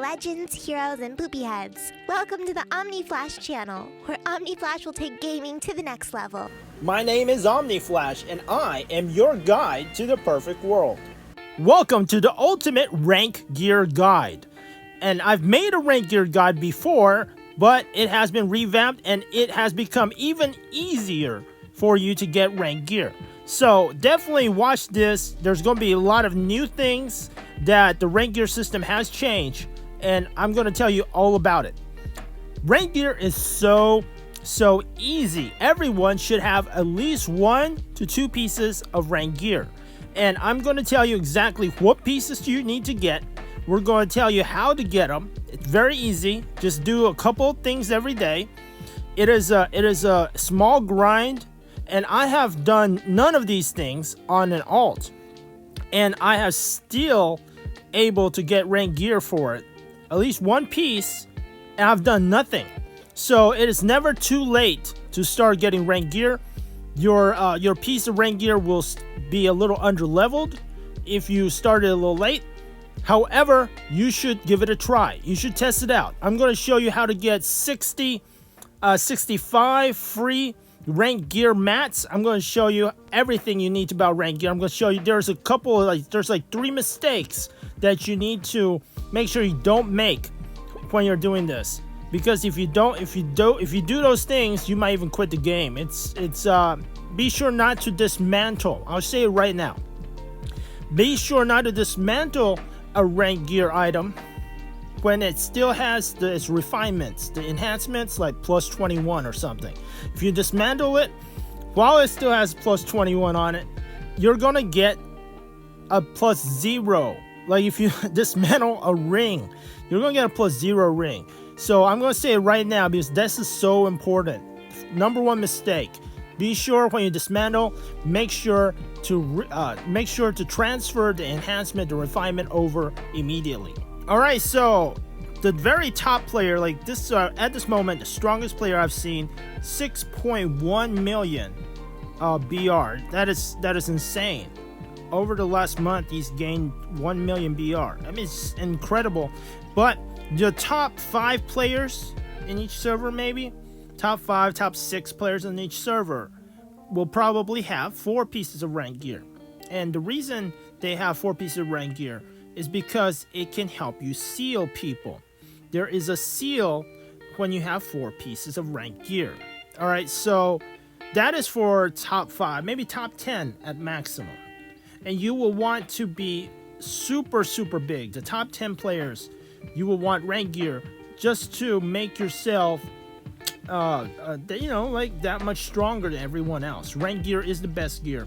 legends, heroes, and poopy heads. Welcome to the Omni Flash channel, where Omni Flash will take gaming to the next level. My name is Omni Flash, and I am your guide to the perfect world. Welcome to the ultimate rank gear guide. And I've made a rank gear guide before, but it has been revamped and it has become even easier for you to get rank gear. So definitely watch this. There's going to be a lot of new things that the rank gear system has changed, and I'm going to tell you all about it. Rank gear is so easy. Everyone should have at least 1 to 2 pieces of rank gear, and I'm going to tell you exactly what pieces you need to get. We're going to tell you how to get them. It's very easy. Just do a couple things every day. It is a small grind, and I have done none of these things on an alt, and I have still able to get rank gear for it. At least 1 piece, and I've done nothing. So it is never too late to start getting rank gear. Your piece of rank gear will be a little under leveled if you started a little late. However, you should give it a try. You should test it out. I'm going to show you how to get 65 free rank gear mats. I'm going to show you everything you need about rank gear. I'm going to show you there's a couple there's like 3 mistakes that you need to make sure you don't make when you're doing this, because if you do those things, you might even quit the game. Be sure not to dismantle. I'll say it right now. Be sure not to dismantle a rank gear item when it still has its refinements, the enhancements, like plus 21 or something. If you dismantle it while it still has plus 21 on it, you're gonna get a plus 0. Like if you dismantle a ring, you're gonna get a plus 0 ring. So I'm gonna say it right now because this is so important. Number 1 mistake: be sure when you dismantle, make sure to transfer the enhancement, the refinement over immediately. All right, so the very top player, like this, at this moment, the strongest player I've seen, 6.1 million BR. That is insane. Over the last month, he's gained 1 million BR. I mean, it's incredible. But the top 5 players in each server, maybe top 5, top 6 players in each server, will probably have 4 pieces of rank gear. And the reason they have 4 pieces of rank gear is because it can help you seal people. There is a seal when you have 4 pieces of rank gear. All right, so that is for top 5, maybe top 10 at maximum. And you will want to be super big. The top 10 players, you will want rank gear just to make yourself like that much stronger than everyone else. Rank gear is the best gear.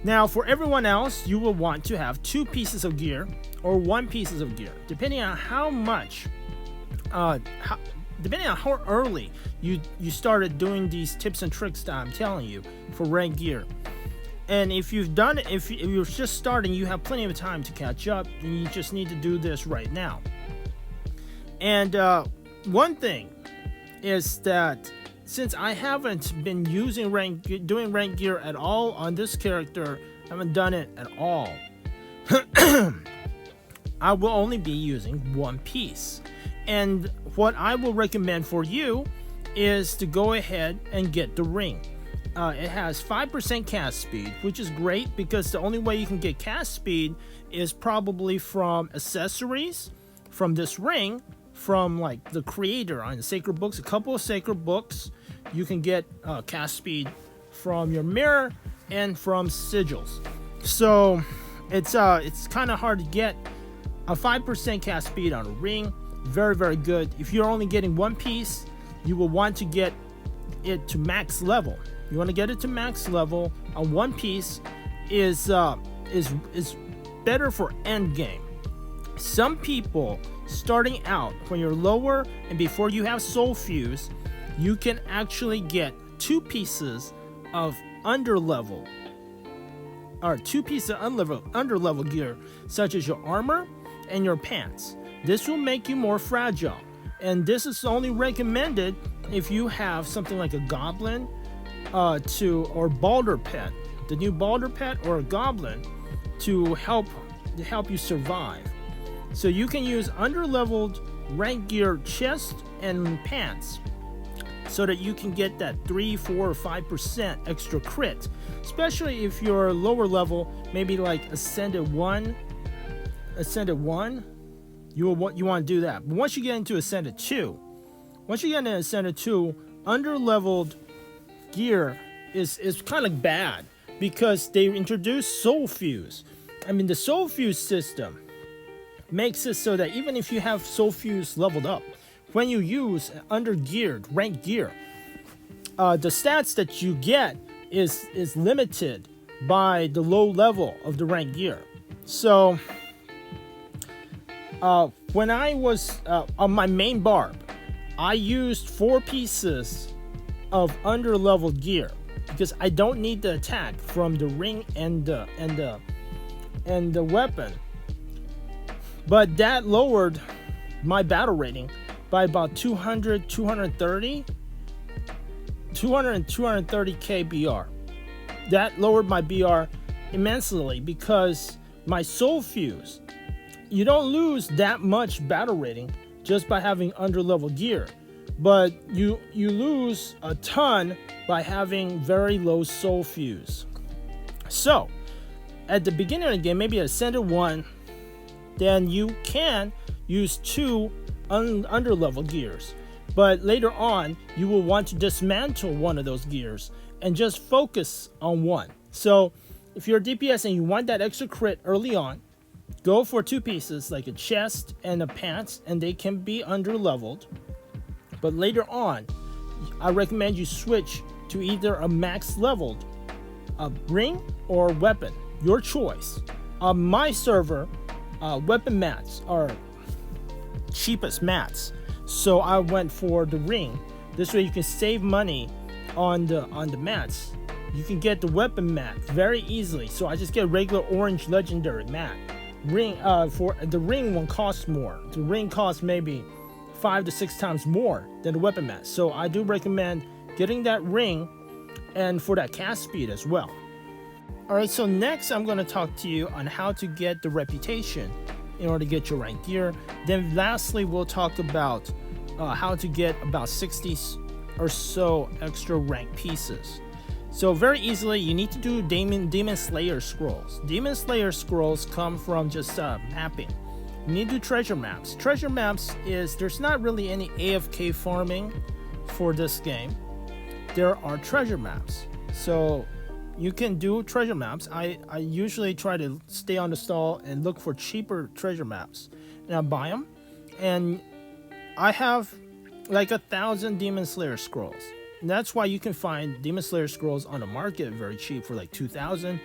Now, for everyone else, you will want to have 2 pieces of gear or 1 pieces of gear, depending on how much, depending on how early you started doing these tips and tricks that I'm telling you for rank gear. And if you've done it, if you're just starting, you have plenty of time to catch up, and you just need to do this right now. And one thing is that since I haven't been using doing rank gear at all on this character, I haven't done it at all. I will only be using 1 piece. And what I will recommend for you is to go ahead and get the ring. It has 5% cast speed, which is great because the only way you can get cast speed is probably from accessories, from this ring, from like the creator on the sacred books, a couple of sacred books. You can get cast speed from your mirror and from sigils. So it's kind of hard to get a 5% cast speed on a ring. Very good. If you're only getting 1 piece, you will want to get it to max level. You want to get it to max level on 1 piece is better for end game. Some people starting out, when you're lower and before you have soul fuse, you can actually get 2 pieces of underlevel, or 2 pieces of underlevel gear, such as your armor and your pants. This will make you more fragile, and this is only recommended if you have something like a goblin or Balder pet, the new Balder pet or a goblin, to help you survive. So you can use under-leveled rank gear chest and pants so that you can get that 3, 4, or 5% extra crit, especially if you're lower level, maybe like Ascended 1, you want to do that. But once you get into Ascended 2, under-leveled gear is kind of bad because they introduced Soul Fuse. I mean, the Soul Fuse system makes it so that even if you have Soul Fuse leveled up, when you use under-geared rank gear, the stats that you get is limited by the low level of the rank gear. So when I was on my main barb, I used 4 pieces of under-leveled gear because I don't need the attack from the ring and the weapon. But that lowered my battle rating by about 200 and 230 KBR. That lowered my BR immensely because my Soul Fuse, you don't lose that much battle rating just by having under-level gear, but you lose a ton by having very low Soul Fuse. So at the beginning of the game, maybe Ascended 1, then you can use 2 under-level gears, but later on you will want to dismantle one of those gears and just focus on one. So if you're a DPS and you want that extra crit early on, go for 2 pieces like a chest and a pants, and they can be under-leveled. But later on, I recommend you switch to either a max-leveled ring or weapon, your choice. On my server, weapon mats are cheapest mats, so I went for the ring. This way you can save money on the mats. You can get the weapon mat very easily, so I just get a regular orange legendary mat. Ring for the ring one costs more. The ring costs maybe 5 to 6 times more than the weapon mat, so I do recommend getting that ring and for that cast speed as well. Alright, so next I'm going to talk to you on how to get the reputation in order to get your rank gear. Then lastly, we'll talk about how to get about 60 or so extra rank pieces. So very easily, you need to do Demon Slayer scrolls. Demon Slayer scrolls come from just mapping. You need to do treasure maps. Treasure maps is, there's not really any AFK farming for this game. There are treasure maps. So you can do treasure maps. I usually try to stay on the stall and look for cheaper treasure maps, and I buy them. And I have like 1,000 Demon Slayer scrolls. And that's why you can find Demon Slayer scrolls on the market very cheap for like 2,000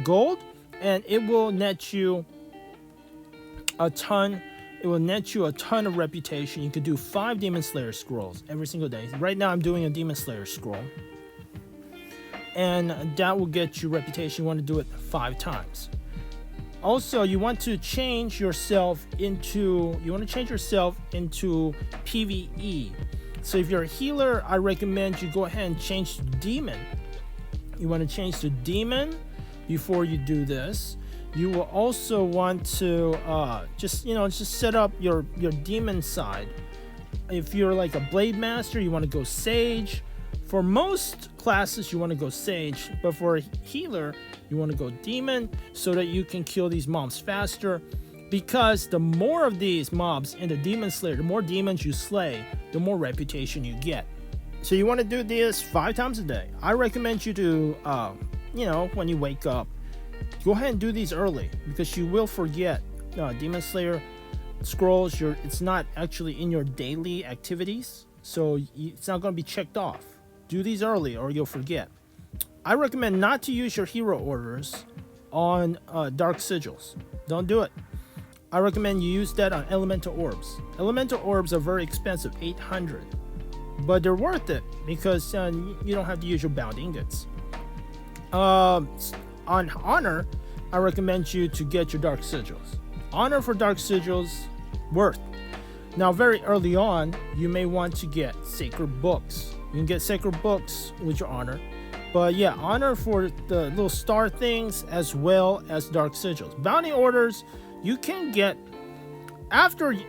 gold, and it will net you a ton. It will net you a ton of reputation. You could do 5 Demon Slayer scrolls every single day. Right now I'm doing a Demon Slayer scroll, and that will get you reputation. You want to do it 5 times. Also, you want to change yourself into PvE. So if you're a healer, I recommend you go ahead and change to Demon. You want to change to Demon before you do this. You will also want to just set up your Demon side. If you're like a Blade Master, you want to go Sage. For most classes, you want to go Sage, but for a healer, you want to go Demon so that you can kill these mobs faster. Because the more of these mobs in the Demon Slayer, the more demons you slay, the more reputation you get. So you want to do this 5 times a day. I recommend you to, when you wake up, go ahead and do these early because you will forget Demon Slayer scrolls. It's not actually in your daily activities, so it's not going to be checked off. Do these early or you'll forget. I recommend not to use your hero orders on Dark Sigils. Don't do it. I recommend you use that on Elemental Orbs. Elemental Orbs are very expensive, 800. But they're worth it because you don't have to use your bound ingots. On Honor, I recommend you to get your Dark Sigils. Honor for Dark Sigils, worth. Now very early on, you may want to get Sacred Books. You can get Sacred Books with your Honor. But yeah, Honor for the little star things as well as Dark Sigils. Bounty orders, you can get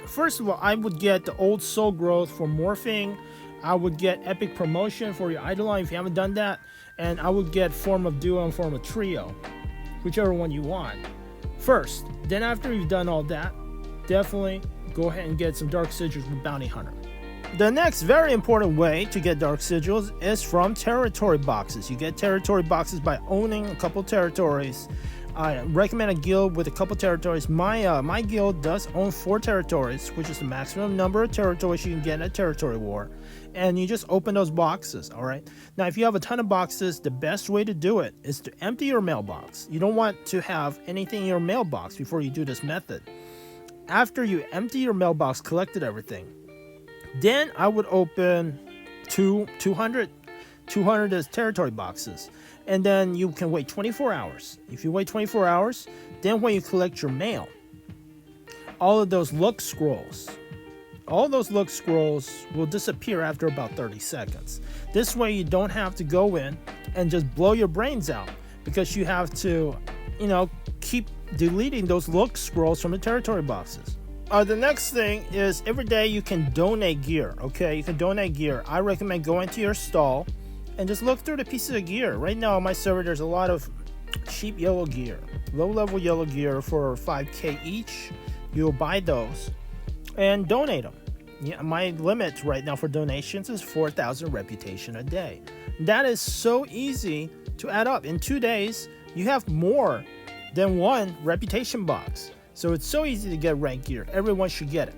First of all, I would get the old soul growth for morphing. I would get epic promotion for your Eidolon if you haven't done that. And I would get form of duo and form of trio, whichever one you want first. Then after you've done all that, definitely go ahead and get some dark sigils with Bounty Hunter. The next very important way to get dark sigils is from territory boxes. You get territory boxes by owning a couple territories. I recommend a guild with a couple territories. My guild does own 4 territories, which is the maximum number of territories you can get in a territory war. And you just open those boxes, all right? Now, if you have a ton of boxes, the best way to do it is to empty your mailbox. You don't want to have anything in your mailbox before you do this method. After you empty your mailbox, collected everything, then I would open 200 as territory boxes. And then you can wait 24 hours. If you wait 24 hours, then when you collect your mail, all of those look scrolls will disappear after about 30 seconds. This way you don't have to go in and just blow your brains out, because you have to, keep deleting those look scrolls from the territory boxes. The next thing is every day you can donate gear, okay? You can donate gear. I recommend going to your stall and just look through the pieces of gear. Right now on my server, there's a lot of cheap yellow gear, low-level yellow gear for 5k each. You'll buy those and donate them. Yeah, my limit right now for donations is 4,000 reputation a day. That is so easy to add up. In 2 days, you have more than 1 reputation box. So it's so easy to get rank gear. Everyone should get it.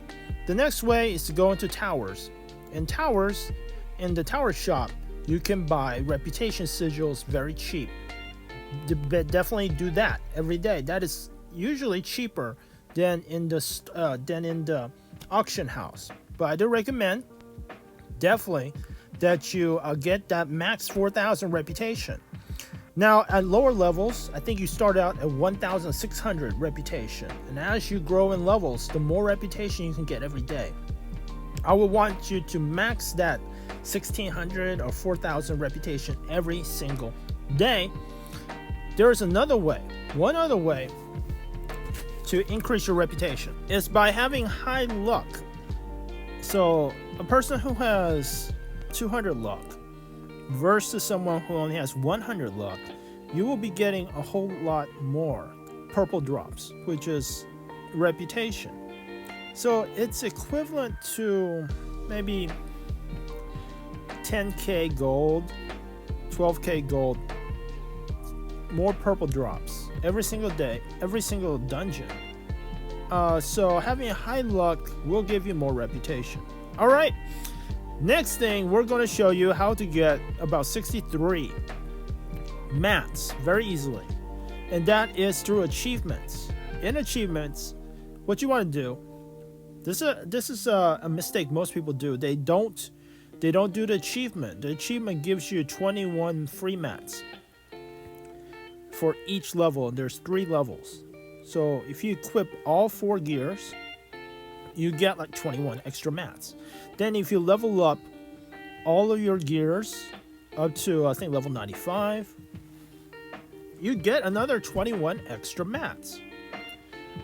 The next way is to go into towers. In the tower shop, you can buy reputation sigils very cheap. Definitely do that every day. That is usually cheaper than in the auction house. But I do recommend definitely that you get that max 4,000 reputation. Now at lower levels, I think you start out at 1,600 reputation, and as you grow in levels, the more reputation you can get every day. I would want you to max that 1,600 or 4,000 reputation every single day. There is another way. One other way to increase your reputation is by having high luck. So a person who has 200 luck versus someone who only has 100 luck, you will be getting a whole lot more purple drops, which is reputation. So it's equivalent to maybe 10k gold, 12k gold, more purple drops every single day, every single dungeon. So having a high luck will give you more reputation. All right, next thing, we're going to show you how to get about 63 mats very easily, and that is through achievements. In achievements, what you want to do, this is a mistake most people do. They don't do the achievement. The achievement gives you 21 free mats for each level. There's 3 levels. So if you equip all 4 gears, you get like 21 extra mats. Then if you level up all of your gears up to I think level 95, you get another 21 extra mats.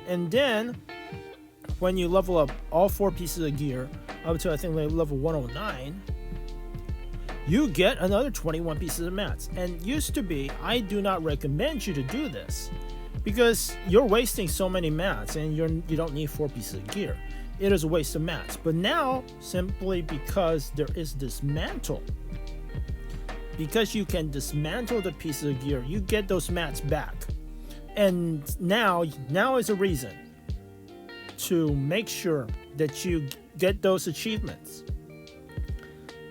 And then when you level up all 4 pieces of gear up to I think level 109, you get another 21 pieces of mats. And used to be, I do not recommend you to do this because you're wasting so many mats and you don't need 4 pieces of gear. It is a waste of mats. But now, simply because there is dismantle, because you can dismantle the pieces of gear, you get those mats back. And now is a reason to make sure that you get those achievements.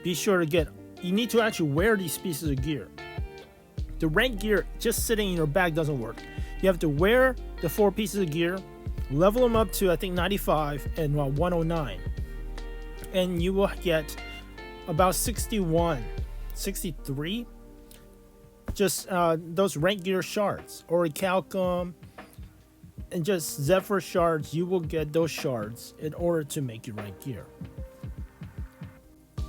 Be sure to you need to actually wear these pieces of gear. The rank gear just sitting in your bag doesn't work. You have to wear the 4 pieces of gear, level them up to I think 95 and 109, and you will get about 61, 63 just those rank gear shards, orichalcum and just zephyr shards. You will get those shards in order to make your rank gear.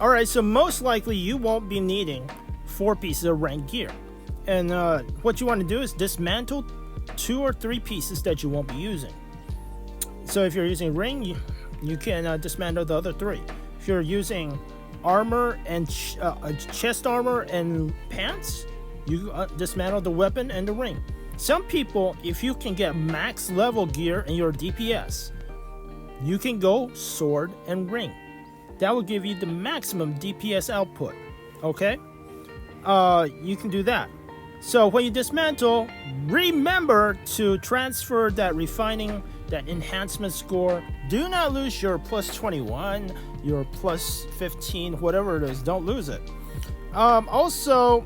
Alright, so most likely you won't be needing 4 pieces of rank gear, and what you want to do is dismantle 2 or 3 pieces that you won't be using. So if you're using ring, you can dismantle the other 3. If you're using armor and chest armor and pants, you dismantle the weapon and the ring. Some people, if you can get max level gear in your DPS, you can go sword and ring. That will give you the maximum DPS output. Okay? You can do that. So when you dismantle, remember to transfer that refining, that enhancement score. Do not lose your plus 21, your plus 15, whatever it is. Don't lose it. Also,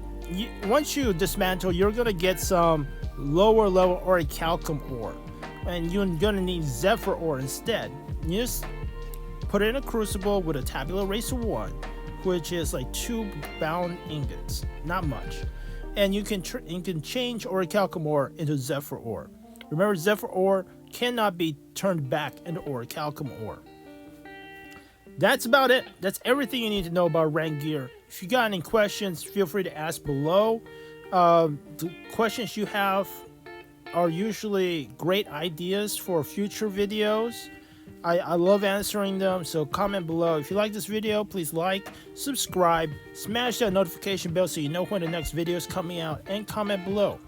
once you dismantle, you're going to get some lower level orichalcum ore. And you're going to need zephyr ore instead. You just put it in a crucible with a tabula rasa 1, which is like 2 bound ingots. Not much. And you can change orichalcum ore into zephyr ore. Remember, zephyr ore cannot be turned back into orichalcum ore. That's about it. That's everything you need to know about rank gear. If you got any questions, feel free to ask below. The questions you have are usually great ideas for future videos. I love answering them, so comment below. If you like this video, please like, subscribe, smash that notification bell so you know when the next video is coming out, and comment below.